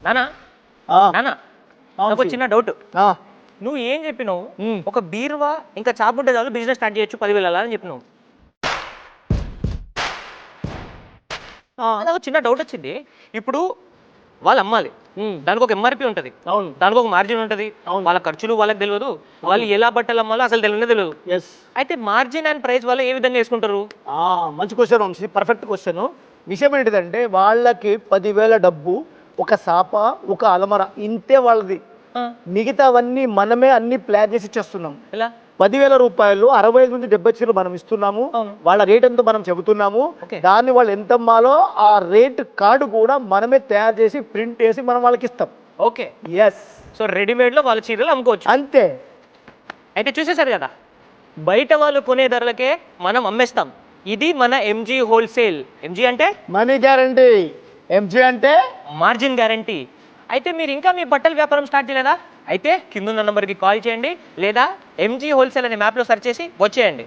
నానా ఆ, నానా అవును నాకు సి. చిన్న డౌట్. ఆ, నువ్వు ఏం చెప్పినావు? ఉమ్. ఒక బీరువా ఇంకా చాపు ఉంటే చాలు బిజినెస్ స్టార్ట్ చేయొచ్చు 10,000 అని చెప్పినావు. ఆ, నాకు చిన్న డౌట్ వచ్చింది. ఇప్పుడు వాళ్ళు అమ్మాలి, ఉమ్, దానికి ఒక ఎంఆర్పి ఉంటుంది, అవును దానికి ఒక మార్జిన్ ఉంటుంది, అవును. వాళ్ళ ఖర్చులు వాళ్ళకి తెలియదు, వాళ్ళు ఎలా బట్టలు అమ్మాలో అసలు తెలియదు. ఎస్. అయితే మార్జిన్ అండ్ ప్రైస్ వాళ్ళు ఏ విధంగా వేసుకుంటారు? మంచి క్వశ్చన్ వంశీ, పర్ఫెక్ట్ క్వశ్చన్. విషయం ఏంటిదంటే వాళ్ళకి 10,000 డబ్బు, ఒక సాప, ఒక అలమర, ఇంతే వాళ్ళది. మిగతావన్నీ మనమే అన్ని ప్లాన్ చేసి ఇచ్చేస్తున్నాం. ఎలా? 10,000 రూపాయలు 65 నుంచి 70 చీరలు మనం ఇస్తున్నాము. అవును. వాళ్ళ రేట్ ఎంతో మనం చెబుతున్నాము. ఓకే. దాన్ని వాళ్ళు ఎంత అమ్మాలో ఆ రేట్ కార్డు కూడా మనమే తయారు చేసి ప్రింట్ చేసి మనం వాళ్ళకి ఇస్తాం. ఓకే. ఎస్, సో రెడీమేడ్లో వాళ్ళ చీరలు అమ్ముకోవచ్చు. అంతే. అయితే చూసేశారు కదా, బయట వాళ్ళు కొనే ధరలకే మనం అమ్మేస్తాం. ఇది మన ఎంజీ హోల్సేల్. ఎంజీ అంటే మనీ గ్యారంటీ, ఎంజీ అంటే మార్జిన్ గ్యారంటీ. అయితే మీరు ఇంకా మీ బట్టల వ్యాపారం స్టార్ట్ చేయలేదా? అయితే కింద ఉన్న నంబర్కి కాల్ చేయండి, లేదా ఎంజీ హోల్సేల్ అనే మ్యాప్లో సెర్చ్ చేసి వచ్చేయండి.